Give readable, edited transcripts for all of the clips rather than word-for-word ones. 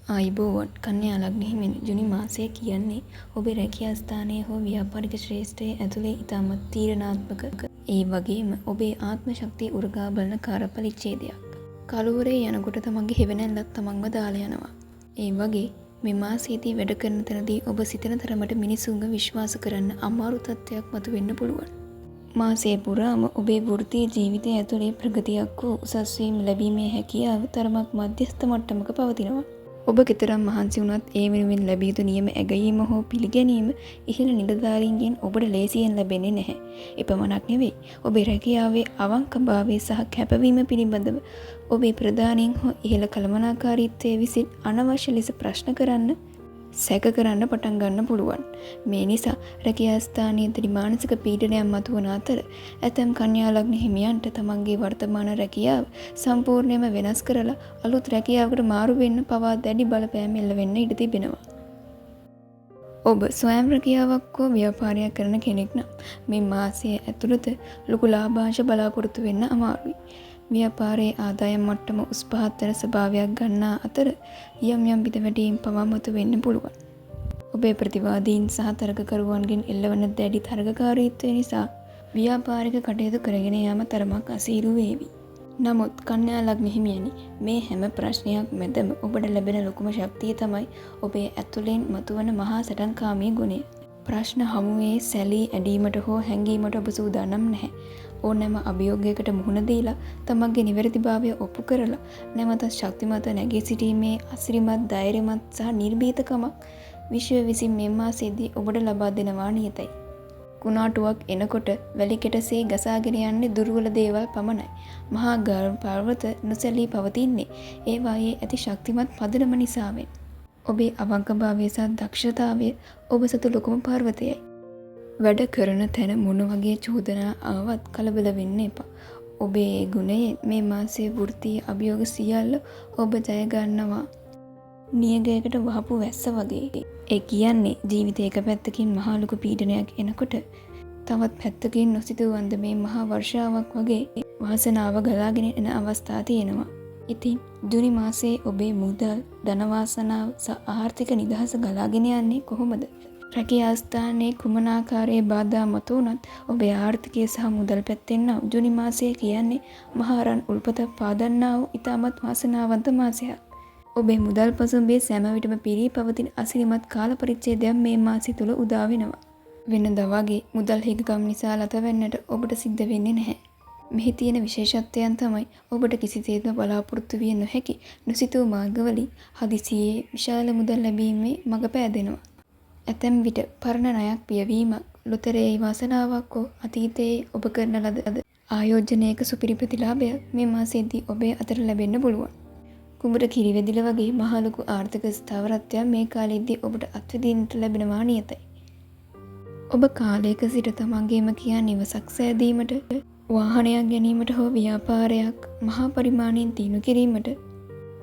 ආයිබෝවන් කන්‍යා ලග්න හිමිනි ජුනි මාසය කියන්නේ ඔබේ රැකියා ස්ථානයේ හෝ ව්‍යාපාරික ශ්‍රේෂ්ඨයේ ඇතුලේ ඉතාමත් තීරණාත්මක ඒ වගේම ඔබේ ආත්ම ශක්තිය උරගා බලන කාර්යපරිච්ඡේදයක්. කලවරේ යනකොට තමන්ගේ හෙවණැල්ලක් තමන්ව දාලා යනවා. ඒ වගේ මේ මාසයේදී වැඩ කරන තැනදී ඔබ සිතන තරමට මිනිසුන්ව විශ්වාස කරන්න අමාරු තත්ත්වයක් මතුවෙන්න පුළුවන්. මාසය පුරාම ඔබේ වෘත්තීය ජීවිතය ඇතුලේ ප්‍රගතියක් හෝ උසස් වීම ලැබීමේ හැකියාව තරමක් මධ්‍යස්ථ මට්ටමක පවතිනවා. ඔබ කෙතරම් මහන්සි වුණත් ඒ වෙනුවෙන් ලැබිය යුතු නියම ඇගයීම හෝ පිළිගැනීම ඉහළ නිලධාරීන්ගෙන් ඔබට ලේසියෙන් ලැබෙන්නේ නැහැ. එපමණක් නෙවෙයි. ඔබේ රැකියාවේ අවංකභාවය සහ කැපවීම පිළිබඳව ඔබේ ප්‍රධානීන් හෝ ඉහළ කළමනාකාරීත්වයේ විසින් අනවශ්‍ය ලෙස ප්‍රශ්න කරන්න, සැක කරන්න පටන් ගන්න පුළුවන්. මේ නිසා රැකියා ස්ථානයේදී මානසික පීඩනයක් මතුවන අතර ඇතැම් කන්‍යා ලග්න හිමියන්ට තමන්ගේ වර්තමාන රැකියාව සම්පූර්ණයෙන්ම වෙනස් කරලා අලුත් රැකියාවකට මාරු වෙන්න පවා දැඩි බලපෑම් එල්ල වෙන්න ඉඩ තිබෙනවා. ඔබ ස්වයං රැකියාවක් හෝ ව්‍යාපාරයක් කරන කෙනෙක් නම් මේ මාසය ඇතුළත ලොකු ලාභාංශ බලාපොරොත්තු වෙන්න අමාරුයි. ව්‍යාපාරයේ ආදායම් මට්ටම උස් පහත් වන ස්වභාවයක් ගන්නා අතර යම් විද වැඩීම් පවා මතු වෙන්න පුළුවන්. ඔබේ ප්‍රතිවාදීන් සහ තර්කකරුවන්ගෙන් එල්ලවන දැඩි තරගකාරීත්වය නිසා ව්‍යාපාරික කටයුතු කරගෙන යාම තරමක් අසීරු වේවි. නමුත් කන්‍යා ලග්න හිමියනි, මේ හැම ප්‍රශ්නයක් මැදම ඔබට ලැබෙන ලොකුම ශක්තිය තමයි ඔබේ ඇතුළෙන් මතුවන මහා සටන්කාමී ගුණය. ප්‍රශ්න හමුවේ සැලී ඇඩීමට හෝ හැංගීමට ඔබ සූදානම් නැහැ. ඕනෑම අභියෝගයකට මුහුණ දීලා තමන්ගේ නිවැරදිභාවය ඔප්පු කරලා නැවත ශක්තිමත් නැගී සිටීමේ අසිරිමත් ධෛර්යමත් සහ නිර්භීතකමක් විශ්වය විසින් මේ මාසයේදී ඔබට ලබා දෙනවා නියතයි. කුණාටුවක් එනකොට වැලි කෙටසේ ගසාගෙන යන්නේ දුර්වල දේවල් පමණයි. මහා පර්වත නොසැලී පවතින්නේ ඒවායේ ඇති ශක්තිමත් පදනම නිසාවෙන්. ඔබේ අවංකභාවය සහ දක්ෂතාවය ඔබ සතු ලොකුම පර්වතයයි. වැඩ කරන තැන මොන වගේ චෝදනා ආවත් කලබල වෙන්න එපා. ඔබේ ගුණයෙන් මේ මාසයේ වෘත්තීය අභියෝග සියල්ල ඔබ ජය ගන්නවා. නියගයකට වහපු වැස්ස වගේ. ඒ කියන්නේ ජීවිතේ එක පැත්තකින් මහා ලොකු පීඩනයක් එනකොට තවත් පැත්තකින් නොසිතූ අන්දමේ මහා වර්ෂාවක් වගේ වාසනාව ගලාගෙන එන අවස්ථා තියෙනවා. ඉතින් ජුනි මාසයේ ඔබේ මුදල්, ධන වාසනාව සහ ආර්ථික නිදහස ගලාගෙන යන්නේ කොහොමද? රැකියා ස්ථානයේ කුමන ආකාරයේ බාධා මතුවුණත් ඔබේ ආර්ථිකය සහ මුදල් පැත්තෙන් නම් ජුනි මාසය කියන්නේ මහරන් උල්පත පාදන්නා වූ ඉතාමත් වාසනාවන්ත මාසයක්. ඔබේ මුදල් පසුම්බිය සෑම විටම පිරී පවතින අසිරිමත් කාල පරිච්ඡේදයක් මේ මාසය තුල උදා වෙනවා. වෙනදා වගේ මුදල් හිගකම් නිසා ලත වෙන්නට ඔබට සිද්ධ වෙන්නේ නැහැ. මෙහි තියෙන විශේෂත්වයන් තමයි ඔබට කිසිසේත්ම බලාපොරොත්තු විය නොහැකි නොසිතූ මාර්ගවලින් හදිසියේ විශාල මුදල් ලැබීමේ මඟ පෑදෙනවා. ඇතැම් විට පරණ ණයක් පියවීමක්, ලොතරැයි වාසනාවක් හෝ අතීතයේ ඔබ කරන ලද ආයෝජනයක සුපිරි ප්‍රතිලාභයක් මේ මාසයේදී ඔබේ අතට ලැබෙන්න පුළුවන්. කුඹුර කිරිවැදිල වගේ මහ ලොකු ආර්ථික ස්ථාවරත්වයක් මේ කාලෙදී ඔබට අත්විඳින්නට ලැබෙනවා නියතයි. ඔබ කාලයක සිට තමන්ගේම කියා නිවසක් සෑදීමට, වාහනයක් ගැනීමට හෝ ව්‍යාපාරයක් මහා පරිමාණයෙන් දිනු කිරීමට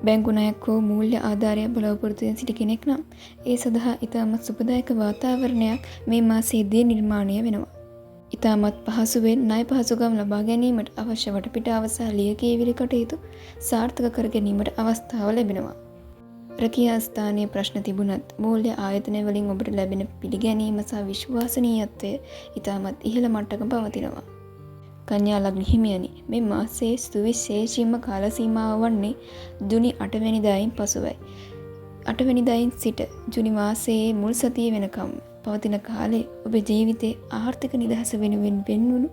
බැංකු ණයක් හෝ මූල්‍ය ආධාරයක් බලාපොරොත්තුවෙන් සිටි කෙනෙක් නම් ඒ සඳහා ඉතාමත් සුබදායක වාතාවරණයක් මේ මාසයේදී නිර්මාණය වෙනවා. ඉතාමත් පහසුවෙන් ණය පහසුකම් ලබා ගැනීමට අවශ්‍ය වටපිටාව සහ ලියකියවිලි කටයුතු සාර්ථක කර ගැනීමට අවස්ථාව ලැබෙනවා. රැකියා ස්ථානයේ ප්‍රශ්න තිබුණත් මූල්‍ය ආයතන වලින් ඔබට ලැබෙන පිළිගැනීම සහ විශ්වාසනීයත්වය ඉතාමත් ඉහළ මට්ටමක පවතිනවා. කන්‍යා ලග්න හිමියනි, මේ මාසයේ සුවිශේෂීම කාල සීමාව වන්නේ ජුනි 8 වෙනිදායින් පසුවයි. 8 වෙනිදායින් සිට ජුනි මාසයේ මුල් සතිය වෙනකම් පවතින කාලය ඔබේ ජීවිතයේ ආර්ථික නිදහස වෙනුවෙන් වෙන්වුණු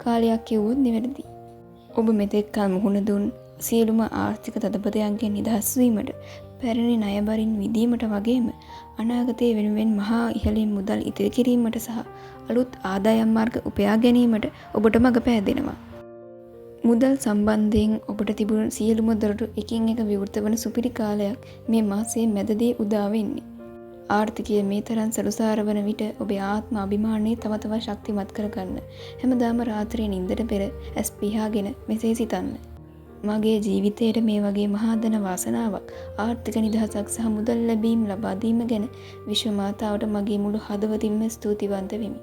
කාලයක් කියවුවොත් නිවැරදි. ඔබ මෙතෙක් කල මුහුණ දුන් සියලුම ආර්ථික තදබදයන්ගෙන් නිදහස් වීමට, පැරණි ණය බරින් මිදීමට වගේම අනාගතයේ වෙනුවෙන් මහා ඉහළින් මුදල් ඉතිරි කිරීමට සහ අලුත් ආදායම් මාර්ග උපයා ගැනීමට ඔබට මඟ පෑදෙනවා. මුදල් සම්බන්ධයෙන් ඔබට තිබුණු සියලුම දොරටු එකින් එක විවෘත වන සුපිරි කාලයක් මේ මාසයේ මැදදී උදා වෙන්නේ. ආර්ථිකය මේ තරම් සරුසාර වන විට ඔබේ ආත්ම අභිමානය තව තවත් ශක්තිමත් කරගන්න. හැමදාම රාත්‍රියේ නිින්දට පෙර ඇස් පියාගෙන මෙසේ සිතන්න. මගේ ජීවිතයට මේ වගේ මහා ධන වාසනාවක්, ආර්ථික නිදහසක් සහ මුදල් ලැබීම් ලබා දීම ගැන විශ්ව මාතාවට මගේ මුළු හදවතින්ම ස්තුතිවන්ත වෙමි.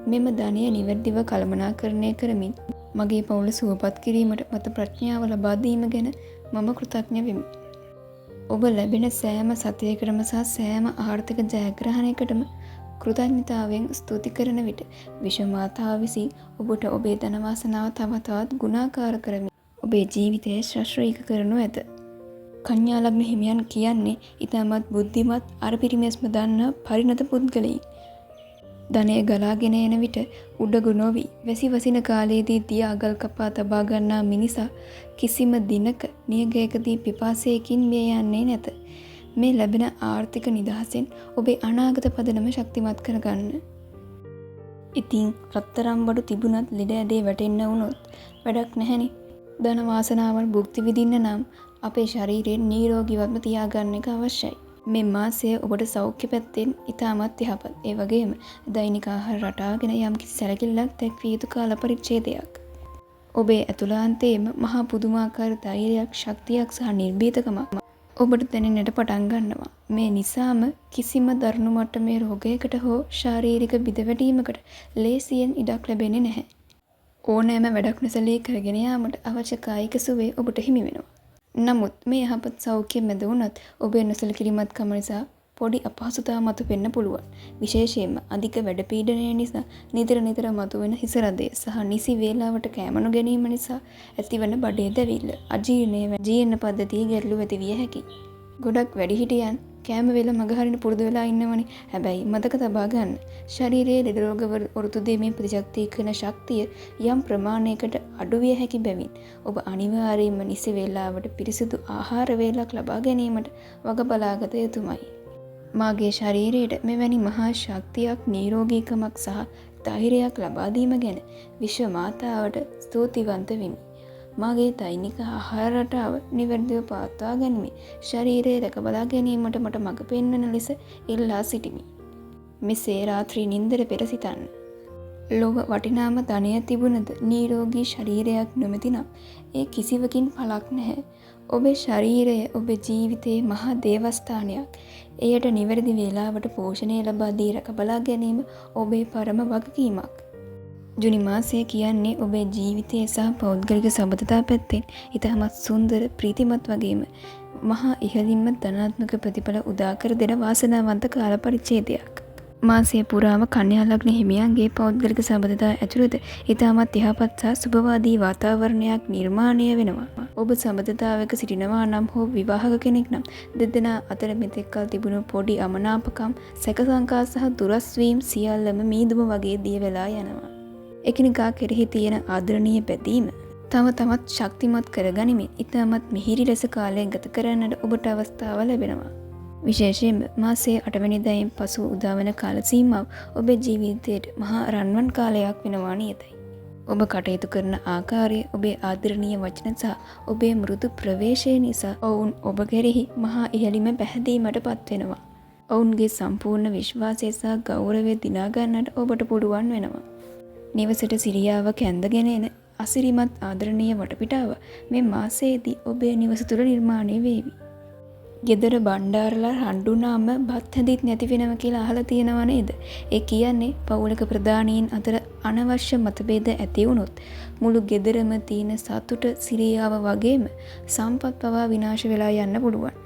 මෙම ධනය නිවැරදිව කළමනාකරණය කරමින් මගේ පවුල සුවපත් කිරීමට මට ප්‍රඥාව ලබා දීම ගැන මම කෘතඥ වෙමි. ඔබ ලැබෙන සෑම සතියකටම සහ සෑම ආර්ථික ජයග්‍රහණයකටම කෘතඥතාවෙන් ස්තුති කරන විට විශ්වමාතාව විසින් ඔබට ඔබේ ධන වාසනාව තව තවත් ගුණාකාර කරමින් ඔබේ ජීවිතය ශාස්ත්‍රීය කරනු ඇත. කන්‍යා ලග්න හිමියන් කියන්නේ ඊටමත් බුද්ධිමත් අරපිරිමැස්ම දන්නා පරිණත පුද්ගලයින්. ධනය ගලාගෙන එන විට උඩගු නොවි වැසි වසින කාලයේදී දිය අගල් කපා තබා ගන්නා මිනිසා කිසිම දිනක නියගයකදී පිපාසයකින් මිය යන්නේ නැත. මේ ලැබෙන ආර්ථික නිදහසෙන් ඔබේ අනාගත පදනම ශක්තිමත් කරගන්න. ඉතින් රත්තරම් බඩු තිබුණත් ලෙඩ ඇදේ වැටෙන්න වුණොත් වැඩක් නැහැනේ. ධන වාසනාවන් භුක්ති විඳින්න නම් අපේ ශරීරයෙන් නිරෝගීවත්ව තියාගන්න එක අවශ්‍යයි. මේ මාසය ඔබට සෞඛ්‍ය පැත්තෙන් ඉතාමත් යහපත්. ඒ වගේම දෛනික ආහාර රටාව ගැන යම්කිසි සැලකිල්ලක් දැක්විය යුතු කාල පරිච්ඡේදයක්. ඔබේ ඇතුළාන්තයේම මහා පුදුමාකාර ධෛර්යයක්, ශක්තියක් සහ නිර්භීතකමක් ඔබට දැනෙන්නට පටන් ගන්නවා. මේ නිසාම කිසිම දරුණු මට්ටමේ රෝගයකට හෝ ශාරීරික බිඳවැටීමකට ලේසියෙන් ඉඩක් ලැබෙන්නේ නැහැ. ඕනෑම වැඩක් නොසලී කරගෙන යාමට අවශ්‍ය කායික සුවය ඔබට හිමි වෙනවා. නමුත් මේ යහපත් සෞඛ්‍ය මැද වුණත් ඔබේ නොසලකිලිමත්කම නිසා පොඩි අපහසුතා මතුවෙන්න පුළුවන්. විශේෂයෙන්ම අධික වැඩපීඩනය නිසා නිතර මතුවෙන හිස රදය සහ නිසි වේලාවට කෑම නොගැනීම නිසා ඇතිවන බඩේ දැවිල්ල, ජීර්ණ පද්ධතියේ ගැටලු ඇති විය හැකියි. ගොඩක් වැඩිහිටියන් කෑම වේල මගහරින්න පුරුදු වෙලා ඉන්නවනේ. හැබැයි මතක තබා ගන්න. ශරීරයේ ලෙඩ රෝග වෘතු දෙමේ ප්‍රතිශක්තිකරණ ශක්තිය යම් ප්‍රමාණයකට අඩු විය හැකි බැවින් ඔබ අනිවාර්යයෙන්ම නිසි වේලාවට පිරිසිදු ආහාර වේලක් ලබා ගැනීමට වග බලාගත යුතුමයි. මාගේ ශරීරයට මෙවැනි මහා ශක්තියක්, නිරෝගීකමක් සහ ධෛර්යයක් ලබා දීම ගැන විශ්ව මාතාවට ස්තුතිවන්ත වෙමි. මාගේ දෛනික ආහාර රටාව නිවැරදිව පවත්වා ගැනීම ශරීරය රැක බලා ගැනීමට මට මඟ පෙන්වන ලෙස ඉල්ලා සිටිමි. මෙසේ රාත්‍රී නින්දර පෙර සිතන්න. ලොව වටිනාම ධනය තිබුණද නිරෝගී ශරීරයක් නොමැති නම් ඒ කිසිවකින් පළක් නැහැ. ඔබේ ශරීරය ඔබේ ජීවිතයේ මහා දේවස්ථානයක්. එයට නිවැරදි වේලාවට පෝෂණය ලබා දී රැක බලා ගැනීම ඔබේ පරම වගකීමක්. ජුනි මාසය කියන්නේ ඔබේ ජීවිතයේ සහ පෞද්ගලික සබඳතා පැත්තෙන් ඉතාමත් සුන්දර, ප්‍රීතිමත් වගේම මහා ඉහළින්ම ධනාත්මක ප්‍රතිඵල උදා කර දෙන වාසනාවන්ත කාල පරිච්ඡේදයක්. මාසය පුරාම කන්‍යා ලග්න හිමියන්ගේ පෞද්ගලික සබඳතා ඇතුළත ඉතාමත් යහපත් සහ සුබවාදී වාතාවරණයක් නිර්මාණය වෙනවා. ඔබ සබඳතාවක සිටිනවා නම් හෝ විවාහක කෙනෙක් නම් දෙදෙනා අතර මෙතෙක් කල තිබුණු පොඩි අමනාපකම්, සැකසංකා සහ දුරස් වීම සියල්ලම මීදුම වගේ දිය වෙලා යනවා. එකිනෙකා කෙරෙහි තියෙන ආදරණීය පැතීම තම තමත් ශක්තිමත් කරගනිමින් ඉතාමත් මිහිරි ලෙස කාලය ගත කරන්නට ඔබට අවස්ථාව ලැබෙනවා. විශේෂයෙන්ම මාසයේ 8 වෙනිදායින් පසු උදාවන කාල සීමාව ඔබේ ජීවිතයට මහා රන්වන් කාලයක් වෙනවා නියතයි. ඔබ කටයුතු කරන ආකාරය, ඔබේ ආදරණීය වචන සහ ඔබේ මෘදු ප්‍රවේශය නිසා ඔවුන් ඔබ කෙරෙහි මහා ඉහළින්ම පැහැදීමට පත් වෙනවා. ඔවුන්ගේ සම්පූර්ණ විශ්වාසය සහ ගෞරවය දිනා ගන්නට ඔබට පුළුවන් වෙනවා. නිවසට සිරියාව කැඳගෙන එන අසිරිමත් ආදරණීය වටපිටාව මේ මාසයේදී ඔබේ නිවස තුළ නිර්මාණය වේවි. ගෙදර බණ්ඩාරලා හඬුනාම බත් හැදිත් නැති වෙනවා කියලා අහලා තියෙනව නේද? ඒ කියන්නේ පවුලක ප්‍රධානීන් අතර අනවශ්‍ය මතභේද ඇති වුණොත් මුළු ගෙදරම තියෙන සතුට, සිරියාව වගේම සම්පත් පවා විනාශ වෙලා යන්න පුළුවන්.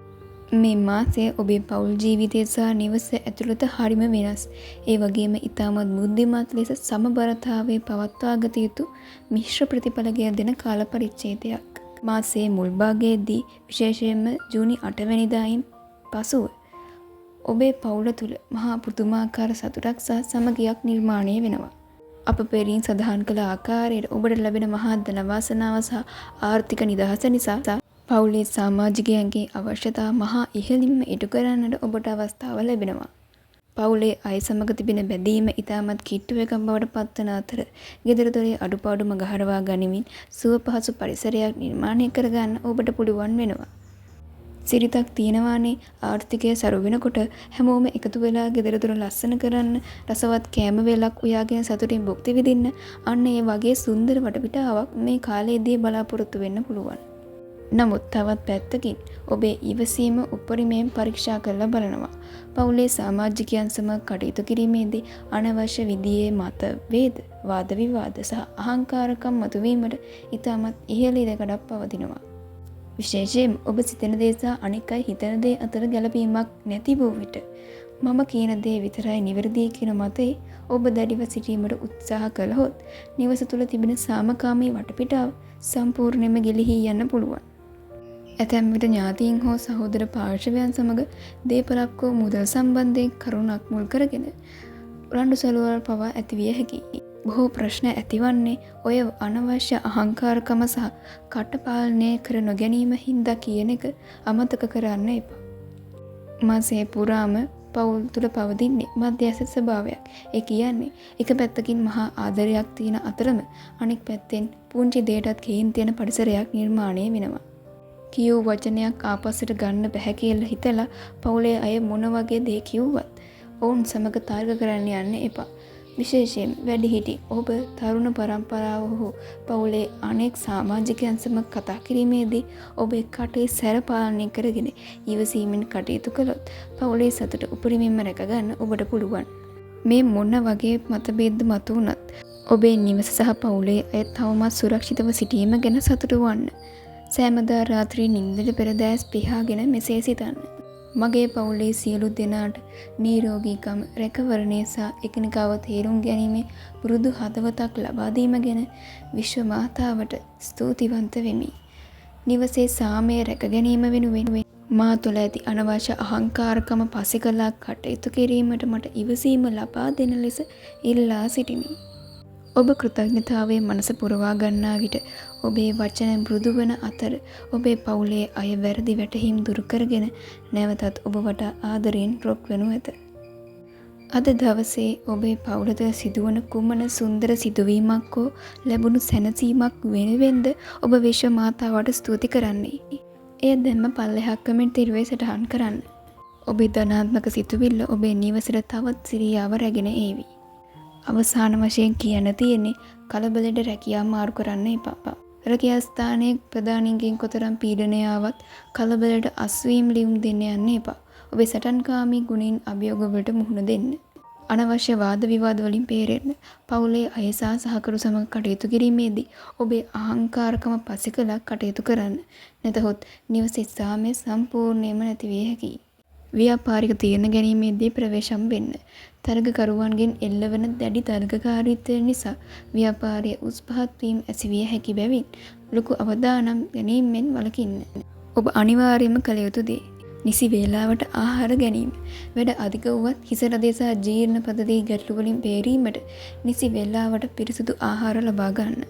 මේ මාසය ඔබේ පෞල් ජීවිතය සහ නිවස ඇතුළත හරිම වෙනස්. ඒ වගේම ඉතාමත් බුද්ධිමත් ලෙස සමබරතාවයේ පවත්වාගත යුතු මිශ්‍ර ප්‍රතිඵල දෙන කාල පරිච්ඡේදයක්. මාසයේ මුල් භාගයේදී විශේෂයෙන්ම ජූනි 8 වෙනිදායින් පසුව ඔබේ පවුල තුළ මහා පුදුමාකාර සතුටක් සහ සමගියක් නිර්මාණය වෙනවා. අප පෙරින් සඳහන් කළ ආකාරයට ඔබට ලැබෙන මහා ධන වාසනාව සහ ආර්ථික නිදහස නිසා පවුලේ සමාජිකයන්ගේ අවශ්‍යතා මහා ඉහළින්ම ඉටු කරන්නට ඔබට අවස්ථාව ලැබෙනවා. පවුලේ අය සමග තිබෙන බැඳීම ඉතාමත් කිට්ටු එකක් බවට පත්වන අතර ගෙදර දොරේ අඩුපාඩු මගහරවා ගනිමින් සුව පහසු පරිසරයක් නිර්මාණය කරගන්න ඔබට පුළුවන් වෙනවා. සිරිතක් තියෙනවානේ, ආර්ථිකය සරු වෙනකොට හැමෝම එකතු වෙලා ගෙදර දොර ලස්සන කරන්න, රසවත් කෑම වේලක් උයාගෙන සතුටින් භුක්ති විඳින්න, අන්න ඒ වගේ සුන්දර වටපිටාවක් මේ කාලයේදී බලාපොරොත්තු වෙන්න පුළුවන්. නමුත් තවත් පැත්තකින් ඔබේ ඉවසීම උපරිමයෙන් පරීක්ෂා කරලා බලනවා. පවුලේ සමාජිකයන් සමග කටයුතු කිරීමේදී අනවශ්‍ය විදිහේ මතභේද, වාද විවාද සහ අහංකාරකම් මතුවීමට ඉතාමත් ඉහළ ඉඩකඩක් පවතිනවා. විශේෂයෙන් ඔබ සිතන දේ සහ අනෙක් අය හිතන දේ අතර ගැළපීමක් නැති වූ විට මම කියන දේ විතරයි නිවැරදි කියන මතේ ඔබ දැඩිව සිටීමට උත්සාහ කළහොත් නිවස තුළ තිබෙන සාමකාමී වටපිටාව සම්පූර්ණයෙන්ම ගිලිහී යන්න පුළුවන්. ඇතැම් විට ඥාතීන් හෝ සහෝදර පාර්ශවයන් සමග දේපලක් හෝ මුදල් සම්බන්ධයෙන් කරුණක් මුල් කරගෙන රණ්ඩු සැලුවල් පවා ඇතිවිය හැකියි. බොහෝ ප්‍රශ්න ඇතිවන්නේ ඔය අනවශ්‍ය අහංකාරකම සහ කටපාලනය කර නොගැනීම හින්දා කියන එක අමතක කරන්න එපා. මාසය පුරාම පවුල් තුළ පවතින්නේ මධ්‍යස්ථ ස්වභාවයක්. ඒ කියන්නේ එක පැත්තකින් මහා ආදරයක් තියෙන අතරම අනෙක් පැත්තෙන් පුංචි දෙයටත් කේන් තියෙන පරිසරයක් නිර්මාණය වෙනවා. කියූ වචනයක් ආපස්සට ගන්න බැහැ කියලා හිතලා පවුලේ අය මොන වගේ දේ කිව්වත් ඔවුන් සමග තර්ක කරන්න යන්න එපා. විශේෂයෙන් වැඩිහිටි ඔබ තරුණ පරම්පරාව හෝ පවුලේ අනෙක් සමාජිකයන් සමග කතා කිරීමේදී ඔබේ කටේ සැර පාලනය කරගෙන ඉවසීමෙන් කටයුතු කළොත් පවුලේ සතුට උපරිමයෙන්ම රැකගන්න ඔබට පුළුවන්. මේ මොන වගේ මතභේද මතුවුණත් ඔබේ නිවස සහ පවුලේ අය තවමත් සුරක්ෂිතව සිටීම ගැන සතුටු වන්න. සෑමදා රාත්‍රී නිින්දට පෙර දැස් පිහාගෙන මෙසේ සිතන්න. මගේ පවුලේ සියලු දෙනාට නිරෝගීකම රැකවරණය සහ එකිනෙකාව තේරුම් ගැනීමේ පුරුදු හදවතක් ලබා දීම ගැන විශ්ව මාතාවට ස්තුතිවන්ත වෙමි. නිවසේ සාමය රැක ගැනීම වෙනුවෙන් මා තුළ ඇති අනවශ්‍ය අහංකාරකම පසෙකලා කටයුතු කිරීමට මට ඉවසීම ලබා දෙන ලෙස ඉල්ලා සිටිමි. ඔබ කෘතඥතාවයේ මනස පුරවා ගන්නා විට ඔබේ වචන මෘදු වන අතර ඔබේ පවුලේ අය වැරදි වැටහීම් දුරු කරගෙන නැවතත් ඔබ වටා ආදරයෙන් රොක් වෙනු ඇත. අද දවසේ ඔබේ පවුලට සිදුවන කුමන සුන්දර සිදුවීමක් හෝ ලැබුණු සැනසීමක් වෙනුවෙන්ද ඔබ විශ්ව මාතාවට ස්තුති කරන්නේ. එය දැම්ම පල්ලෙහා කමෙන්ට් තිරුවේ සටහන් කරන්න. ඔබේ ධනාත්මක සිතුවිල්ල ඔබේ නිවසට තවත් සිරියාව රැගෙන ඒවි. අවසාන වශයෙන් කියන්න තියෙන්නේ කලබලෙට රැකියා මාරු කරන්න එපා. රැකියා ස්ථානයේ ප්‍රධානීන්ගෙන් කොතරම් පීඩනය ආවත් කලබලට අස්වීම් ලියුම් දෙන්න යන්න එපා. ඔබේ සටන්කාමී ගුණින් අභියෝග වලට මුහුණ දෙන්න. අනවශ්‍ය වාද විවාද වලින් බේරෙන්න. පවුලේ අය සහ සහකරු සමග කටයුතු කිරීමේදී ඔබේ අහංකාරකම පසෙකලා කටයුතු කරන්න. නැතහොත් නිවසේ සාමය සම්පූර්ණයෙන්ම නැති විය හැකියි. ව්‍යාපාරික තීරණ ගැනීමේදී ප්‍රවේශම් වෙන්න. තරගකරුවන්ගෙන් එල්ලවන දැඩි තරගකාරීත්වය නිසා ව්‍යාපාරයේ උස් පහත් වීම ඇතිවිය හැකි බැවින් ලොකු අවධානම් ගැනීමෙන් වළකින්න. ඔබ අනිවාර්යයෙන්ම කළ යුතු දේ නිසි වේලාවට ආහාර ගැනීම. වැඩ අධික වුවත් හිස රදේ සහ ජීර්ණ පද්ධති ගැටලු වලින් බේරීමට නිසි වේලාවට පිරිසිදු ආහාර ලබා ගන්න.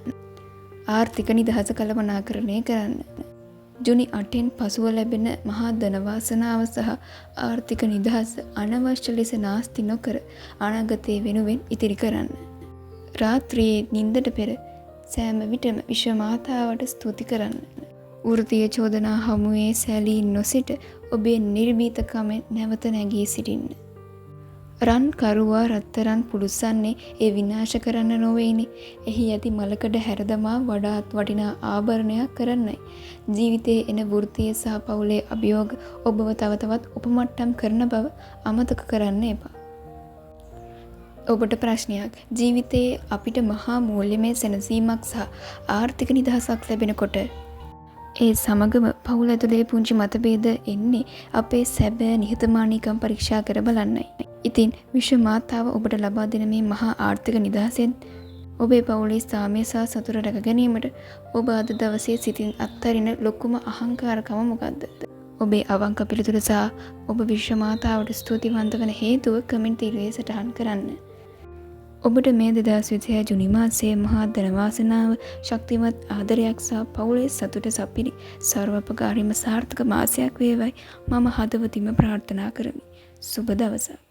ආර්ථික නිදහස කළමනාකරණය කරන්න. ජුනි 8න් පසුව ලැබෙන මහා ධන වාසනාව සහ ආර්ථික නිදහස අනවශ්‍ය ලෙස නාස්ති නොකර අනාගතයේ වෙනුවෙන් ඉතිරි කරන්න. රාත්‍රියේ නිින්දට පෙර සෑම විටම විශ්ව මාතාවට ස්තුති කරන්න. වෘත්තීය චෝදනා හමුවේ සැලී නොසිට ඔබේ නිර්භීතකමෙන් නැවත නැගී සිටින්න. රන් කරුවා රත්තරන් පුරුසන්නේ ඒ විනාශ කරන්න නොවේනේ. එහි ඇති මලකඩ හැරදමා වඩාත් වටිනා ආභරණයක් කරන්නයි. ජීවිතයේ එන වෘත්තීය සහ පවුලේ අභියෝග ඔබව තව තවත් උපමට්ටම් කරන බව අමතක කරන්න එපා. ඔබට ප්‍රශ්නයක්. ජීවිතයේ අපිට මහා මූල්‍යමය සැනසීමක් සහ ආර්ථික නිදහසක් ලැබෙනකොට ඒ සමගම පවුල ඇතුලේ පුංචි මතභේද එන්නේ අපේ සැබෑ නිහතමානීකම් පරීක්ෂා කර බලන්නයි. ඉතින් විශ්ව මාතාව ඔබට ලබා දෙන මේ මහා ආර්ථික නිදහසෙන් ඔබේ පවුලේ සාමය සහ සතුට රැක ගැනීමට ඔබ අද දවසේ සිටින් අත්හරින ලොකුම අහංකාරකම මොකද්ද? ඔබේ අවංක පිළිතුර සහ ඔබ විශ්ව මාතාවට ස්තුතිවන්ත වන හේතුව කමෙන්ට් තිරුවේ සටහන් කරන්න. ඔබට මේ 2026 ජුනි මාසයේ මහා ධන වාසනාව, ශක්තිමත් ආදරයක් සහ පවුලේ සතුට සපිරි සර්වපකාරීම සාර්ථක මාසයක් වේවයි මම හදවතින්ම ප්‍රාර්ථනා කරමි. සුබ දවසක්.